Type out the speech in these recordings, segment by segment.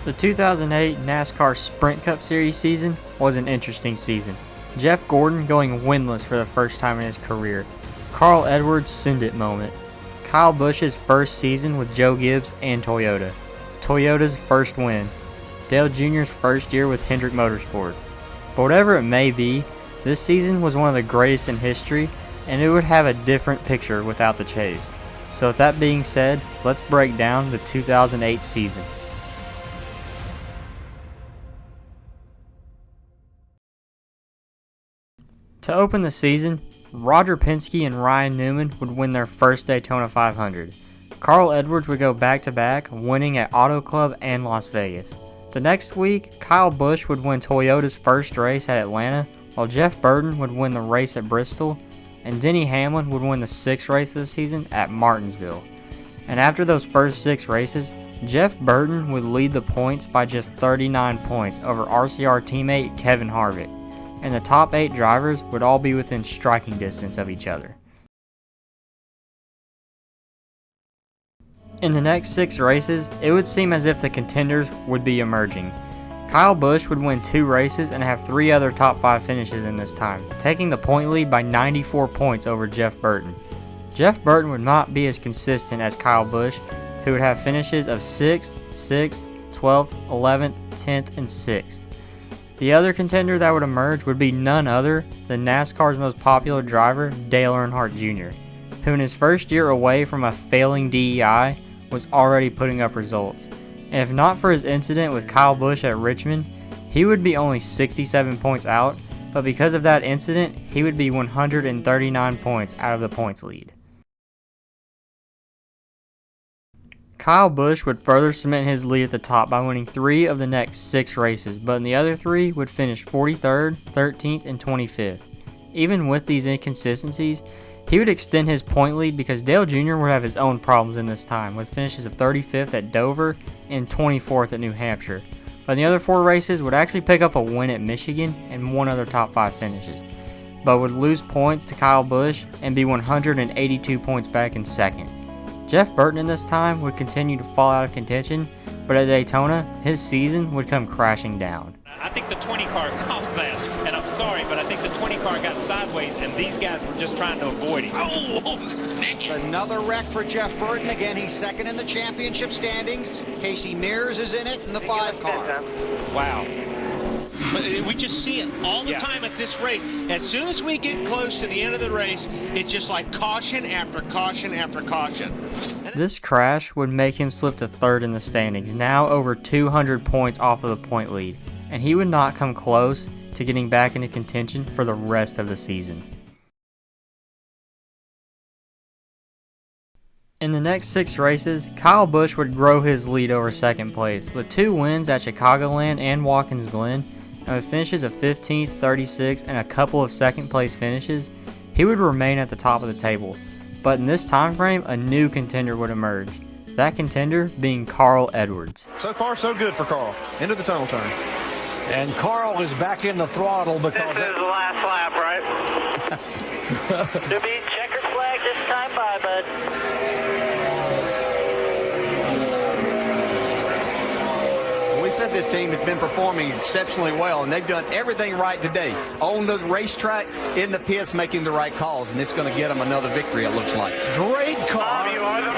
The 2008 NASCAR Sprint Cup Series season was an interesting season. Jeff Gordon going winless for the first time in his career. Carl Edwards' send it moment. Kyle Busch's first season with Joe Gibbs and Toyota. Toyota's first win. Dale Jr.'s first year with Hendrick Motorsports. But whatever it may be, this season was one of the greatest in history, and it would have a different picture without the chase. So with that being said, let's break down the 2008 season. To open the season, Roger Penske and Ryan Newman would win their first Daytona 500. Carl Edwards would go back-to-back, winning at Auto Club and Las Vegas. The next week, Kyle Busch would win Toyota's first race at Atlanta, while Jeff Burton would win the race at Bristol, and Denny Hamlin would win the sixth race of the season at Martinsville. And after those first 6 races, Jeff Burton would lead the points by just 39 points over RCR teammate Kevin Harvick, and the top 8 drivers would all be within striking distance of each other. In the next 6 races, it would seem as if the contenders would be emerging. Kyle Busch would win 2 races and have 3 other top 5 finishes in this time, taking the point lead by 94 points over Jeff Burton. Jeff Burton would not be as consistent as Kyle Busch, who would have finishes of 6th, 6th, 12th, 11th, 10th, and 6th. The other contender that would emerge would be none other than NASCAR's most popular driver, Dale Earnhardt Jr., who in his first year away from a failing DEI was already putting up results. And if not for his incident with Kyle Busch at Richmond, he would be only 67 points out, but because of that incident, he would be 139 points out of the points lead. Kyle Busch would further cement his lead at the top by winning 3 of the next 6 races, but in the other 3 would finish 43rd, 13th, and 25th. Even with these inconsistencies, he would extend his point lead because Dale Jr. would have his own problems in this time, with finishes of 35th at Dover and 24th at New Hampshire. But in the other 4 races would actually pick up a win at Michigan and 1 other top 5 finishes, but would lose points to Kyle Busch and be 182 points back in second. Jeff Burton in this time would continue to fall out of contention, but at Daytona, his season would come crashing down. I think the 20 car caused that, and I'm sorry, but I think the 20 car got sideways, and these guys were just trying to avoid it. Oh, another wreck for Jeff Burton. Again, he's second in the championship standings. Casey Mears is in it in the 5 car. Wow. But we just see it all the time at this race. As soon as we get close to the end of the race, it's just like caution after caution after caution. This crash would make him slip to 3rd in the standings, now over 200 points off of the point lead, and he would not come close to getting back into contention for the rest of the season. In the next 6 races, Kyle Busch would grow his lead over second place, with 2 wins at Chicagoland and Watkins Glen, and with finishes of 15th, 36th, and a couple of second place finishes, he would remain at the top of the table. But in this time frame, a new contender would emerge. That contender being Carl Edwards. So far, so good for Carl. Into the tunnel turn. And Carl is back in the throttle because... This is the last lap, right? There'll be checkered flag this time. Bye, bud. We said this team has been performing exceptionally well, and they've done everything right today. On the racetrack, in the pits, making the right calls, and it's going to get them another victory, it looks like. Great car.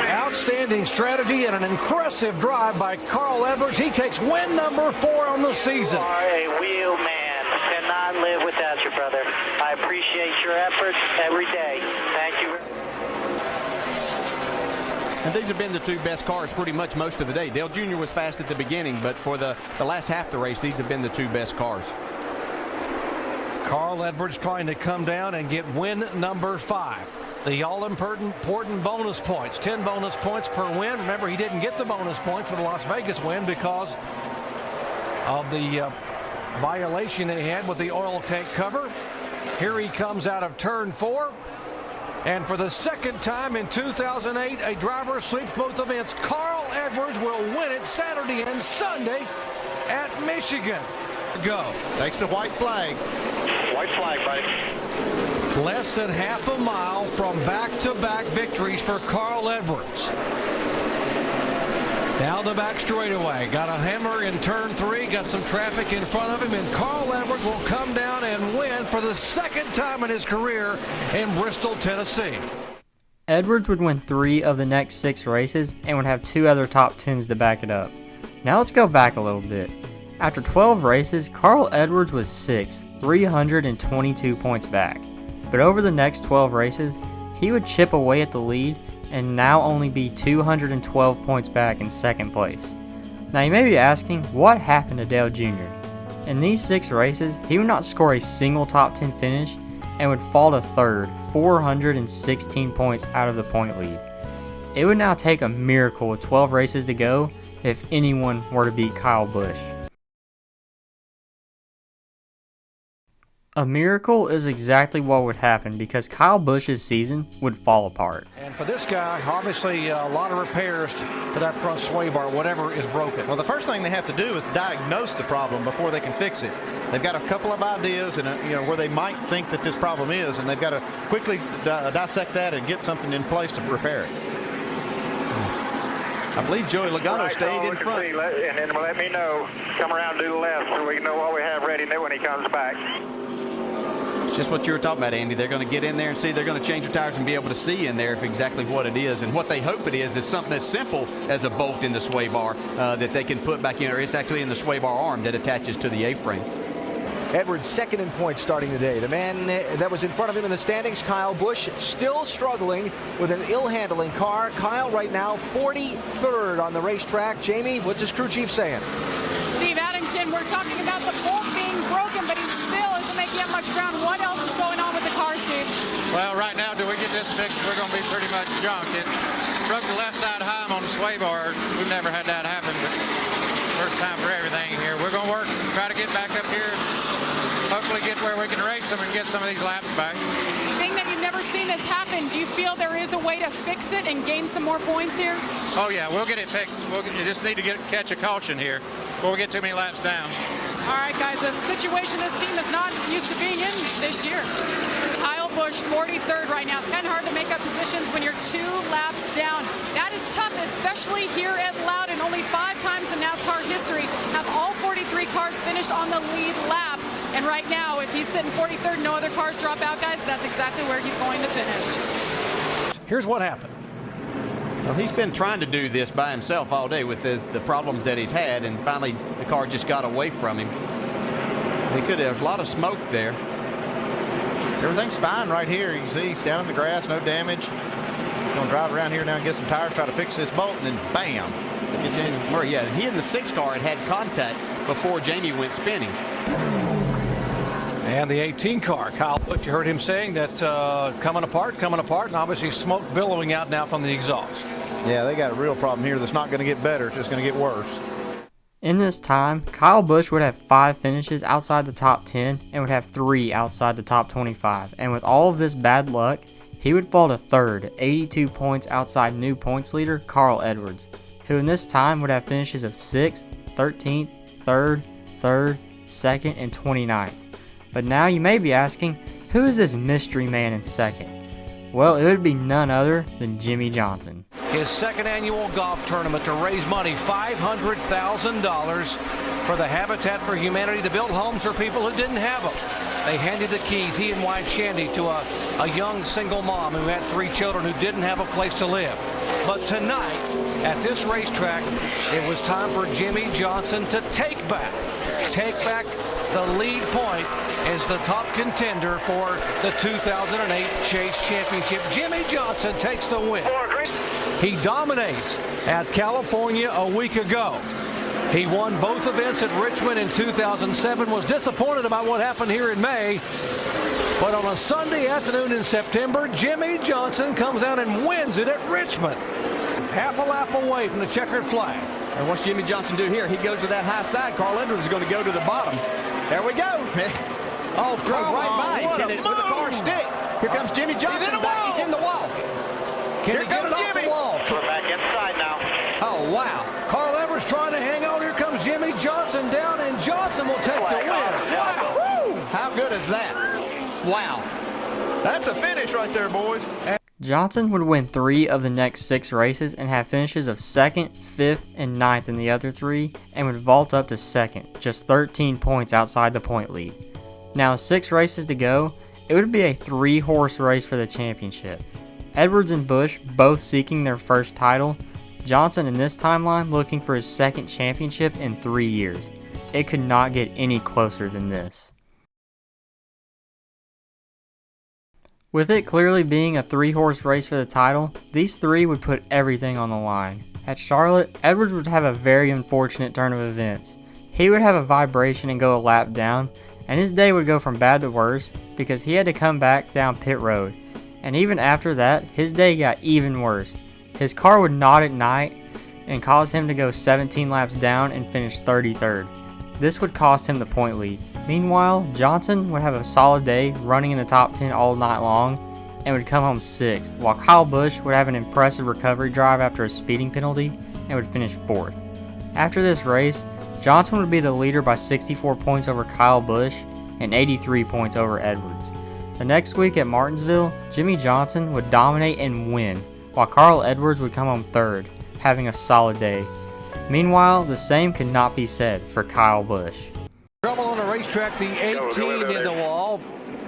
Outstanding strategy and an impressive drive by Carl Edwards. He takes win number 4 on the season. You are a wheel man. Cannot live without you, brother. I appreciate your efforts every day. Thank you. And these have been the 2 best cars pretty much most of the day. Dale Jr. was fast at the beginning, but for the last half of the race, these have been the 2 best cars. Carl Edwards trying to come down and get win number 5. The all-important bonus points, 10 bonus points per win. Remember, he didn't get the bonus point for the Las Vegas win because of the violation that he had with the oil tank cover. Here he comes out of turn 4. And for the second time in 2008, a driver sweeps both events. Carl Edwards will win it Saturday and Sunday at Michigan. Go. Takes the white flag. White flag, buddy. Less than half a mile from back-to-back victories for Carl Edwards. Down the back straightaway. Got a hammer in turn 3. Got some traffic in front of him. And Carl Edwards will come down and win for the second time in his career in Bristol, Tennessee. Edwards would win 3 of the next 6 races and would have 2 other top 10s to back it up. Now let's go back a little bit. After 12 races, Carl Edwards was 6th, 322 points back. But over the next 12 races, he would chip away at the lead and now only be 212 points back in 2nd place. Now you may be asking, what happened to Dale Jr.? In these 6 races, he would not score a single top 10 finish and would fall to 3rd, 416 points out of the point lead. It would now take a miracle with 12 races to go if anyone were to beat Kyle Busch. A miracle is exactly what would happen because Kyle Busch's season would fall apart. And for this guy, obviously a lot of repairs to that front sway bar, whatever is broken. Well, the first thing they have to do is diagnose the problem before they can fix it. They've got a couple of ideas and where they might think that this problem is, and they've got to quickly dissect that and get something in place to repair it. I believe Joey Logano stayed in front. And then let me know. Come around to the left so we can know what we have ready when he comes back. It's just what you were talking about, Andy. They're going to get in there and see. They're going to change the tires and be able to see in there if exactly what it is. And what they hope it is something as simple as a bolt in the sway bar that they can put back in, or it's actually in the sway bar arm that attaches to the A-frame. Edwards second in points starting the day. The man that was in front of him in the standings, Kyle Busch, still struggling with an ill-handling car. Kyle right now 43rd on the racetrack. Jamie, what's his crew chief saying? Steve Addington, we're talking about the bolt being broken, but he still isn't making up much ground. What else is going on with the car, Steve? Well, right now, till we get this fixed, we're going to be pretty much junk. It broke the left side high on the sway bar. We've never had that happen, but first time for everything here. We're going to work, try to get back up here, hopefully get where we can race them and get some of these laps back. Being that you've never seen this happen, do you feel there is a way to fix it and gain some more points here? Oh, yeah, we'll get it fixed. You just need to catch a caution here before we get too many laps down. All right, guys, a situation this team is not used to being in this year. Kyle Busch, 43rd right now. It's kind of hard to make up positions when you're 2 laps down. That is tough, especially here at Loudon. Only 5 times in NASCAR history have all 43 cars finished on the lead lap. And right now, if he's sitting 43rd, no other cars drop out, guys, that's exactly where he's going to finish. Here's what happened. Well, he's been trying to do this by himself all day with the problems that he's had, and finally the car just got away from him. There's a lot of smoke there. Everything's fine right here. You can see he's down in the grass, no damage. Going to drive around here now and get some tires, try to fix this bolt, and then bam. Yeah, he and the 6 car had contact before Jamie went spinning. And the 18 car, Kyle Busch, you heard him saying that coming apart, and obviously smoke billowing out now from the exhaust. Yeah, they got a real problem here that's not going to get better. It's just going to get worse. In this time, Kyle Busch would have 5 finishes outside the top 10 and would have 3 outside the top 25. And with all of this bad luck, he would fall to 3rd, 82 points outside new points leader Carl Edwards, who in this time would have finishes of 6th, 13th, 3rd, 2nd, and 29th. But now you may be asking, who is this mystery man in 2nd? Well, it would be none other than Jimmie Johnson. His 2nd annual golf tournament to raise money, $500,000 for the Habitat for Humanity to build homes for people who didn't have them. They handed the keys, he and wife Shandy, to a young single mom who had 3 children who didn't have a place to live. But tonight, at this racetrack, it was time for Jimmie Johnson to take back the lead point as the top contender for the 2008 Chase Championship. Jimmie Johnson takes the win. He dominates at California a week ago. He won both events at Richmond in 2007, was disappointed about what happened here in May. But on a Sunday afternoon in September, Jimmie Johnson comes down and wins it at Richmond. Half a lap away from the checkered flag. And what's Jimmie Johnson do here? He goes to that high side. Carl Edwards is going to go to the bottom. There we go. Oh, drove right by him with a car stick. Here comes Jimmie Johnson. He's in the wall. Can he get it off the wall? We're back inside now. Oh, wow. Carl Edwards trying to hang on. Here comes Jimmie Johnson down, and Johnson will take the win. Wow. Woo! How good is that? Wow. That's a finish right there, boys. Johnson would win 3 of the next 6 races and have finishes of 2nd, 5th, and 9th in the other 3, and would vault up to 2nd, just 13 points outside the point lead. Now with 6 races to go, it would be a 3-horse race for the championship. Edwards and Busch both seeking their first title, Johnson in this timeline looking for his 2nd championship in 3 years. It could not get any closer than this. With it clearly being a 3-horse race for the title, these 3 would put everything on the line. At Charlotte, Edwards would have a very unfortunate turn of events. He would have a vibration and go a lap down, and his day would go from bad to worse because he had to come back down pit road. And even after that, his day got even worse. His car would not ignite and cause him to go 17 laps down and finish 33rd. This would cost him the point lead. Meanwhile, Johnson would have a solid day running in the top 10 all night long and would come home 6th, while Kyle Busch would have an impressive recovery drive after a speeding penalty and would finish 4th. After this race, Johnson would be the leader by 64 points over Kyle Busch and 83 points over Edwards. The next week at Martinsville, Jimmie Johnson would dominate and win, while Carl Edwards would come home 3rd, having a solid day. Meanwhile, the same could not be said for Kyle Busch. Trouble on the racetrack, the 18 in the wall.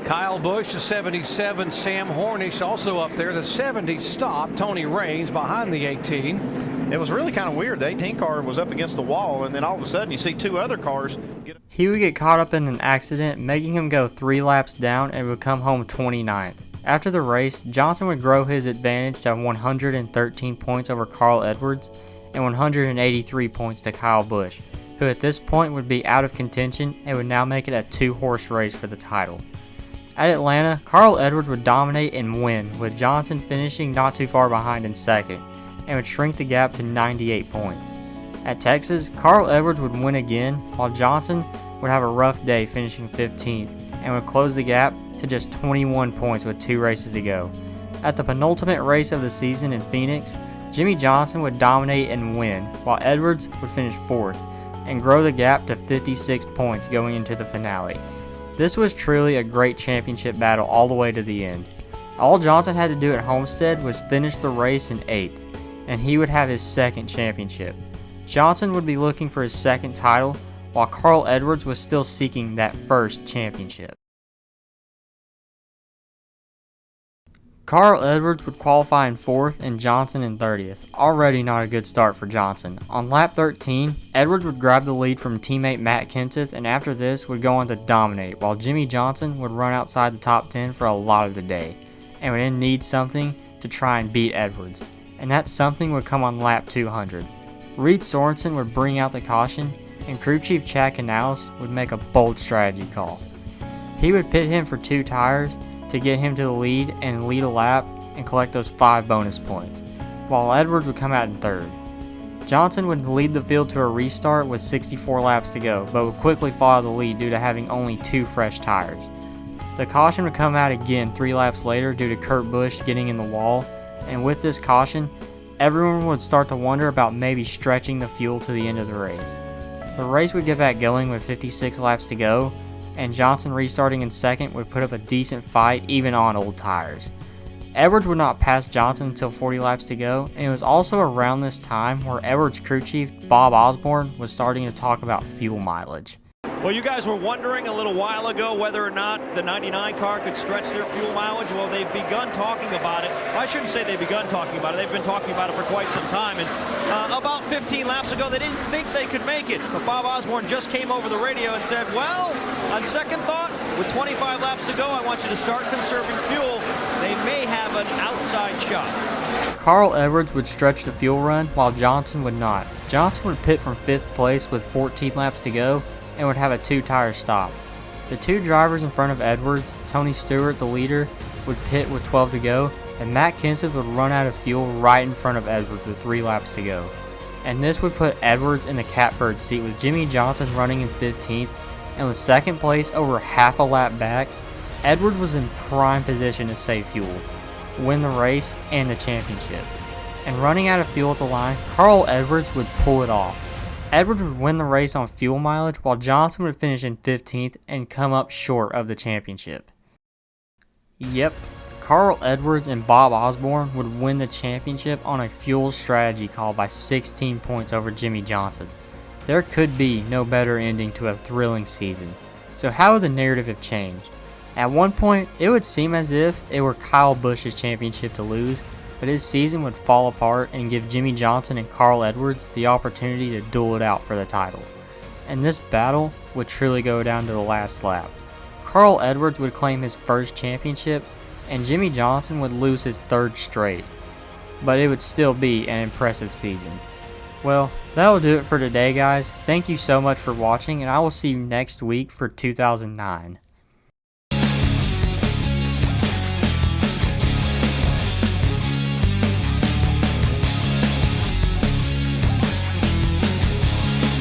Kyle Busch, the 77. Sam Hornish also up there. The 70 stop. Tony Raines behind the 18. It was really kind of weird. The 18 car was up against the wall, and then all of a sudden you see 2 other cars get. He would get caught up in an accident, making him go 3 laps down and would come home 29th. After the race, Johnson would grow his advantage to 113 points over Carl Edwards and 183 points to Kyle Busch, who at this point would be out of contention and would now make it a 2-horse race for the title. At Atlanta, Carl Edwards would dominate and win, with Johnson finishing not too far behind in 2nd, and would shrink the gap to 98 points. At Texas, Carl Edwards would win again, while Johnson would have a rough day finishing 15th, and would close the gap to just 21 points with 2 races to go. At the penultimate race of the season in Phoenix, Jimmie Johnson would dominate and win, while Edwards would finish 4th, and grow the gap to 56 points going into the finale. This was truly a great championship battle all the way to the end. All Johnson had to do at Homestead was finish the race in 8th, and he would have his 2nd championship. Johnson would be looking for his 2nd title, while Carl Edwards was still seeking that 1st championship. Carl Edwards would qualify in 4th and Johnson in 30th. Already not a good start for Johnson. On lap 13, Edwards would grab the lead from teammate Matt Kenseth, and after this would go on to dominate, while Jimmie Johnson would run outside the top 10 for a lot of the day, and would then need something to try and beat Edwards, and that something would come on lap 200. Reed Sorensen would bring out the caution, and crew chief Chad Canales would make a bold strategy call. He would pit him for 2 tires to get him to the lead and lead a lap and collect those 5 bonus points, while Edwards would come out in 3rd. Johnson would lead the field to a restart with 64 laps to go, but would quickly follow the lead due to having only 2 fresh tires. The caution would come out again 3 laps later due to Kurt Busch getting in the wall, and with this caution, everyone would start to wonder about maybe stretching the fuel to the end of the race. The race would get back going with 56 laps to go, and Johnson restarting in 2nd would put up a decent fight even on old tires. Edwards would not pass Johnson until 40 laps to go, and it was also around this time where Edwards crew chief Bob Osborne was starting to talk about fuel mileage. Well, you guys were wondering a little while ago whether or not the 99 car could stretch their fuel mileage. Well, they've begun talking about it. I shouldn't say they've begun talking about it. They've been talking about it for quite some time. And about 15 laps ago, they didn't think they could make it. But Bob Osborne just came over the radio and said, well, on second thought, with 25 laps to go, I want you to start conserving fuel. They may have an outside shot. Carl Edwards would stretch the fuel run, while Johnson would not. Johnson would pit from 5th place with 14 laps to go, and would have a 2-tire stop. The 2 drivers in front of Edwards, Tony Stewart, the leader, would pit with 12 to go, and Matt Kenseth would run out of fuel right in front of Edwards with 3 laps to go. And this would put Edwards in the catbird seat with Jimmie Johnson running in 15th, and with 2nd place over half a lap back, Edwards was in prime position to save fuel, win the race and the championship. And running out of fuel at the line, Carl Edwards would pull it off. Edwards would win the race on fuel mileage, while Johnson would finish in 15th and come up short of the championship. Yep, Carl Edwards and Bob Osborne would win the championship on a fuel strategy call by 16 points over Jimmie Johnson. There could be no better ending to a thrilling season. So how would the narrative have changed? At one point, it would seem as if it were Kyle Busch's championship to lose, but his season would fall apart and give Jimmie Johnson and Carl Edwards the opportunity to duel it out for the title. And this battle would truly go down to the last lap. Carl Edwards would claim his first championship, and Jimmie Johnson would lose his third straight. But it would still be an impressive season. Well, that'll do it for today, guys. Thank you so much for watching, and I will see you next week for 2009.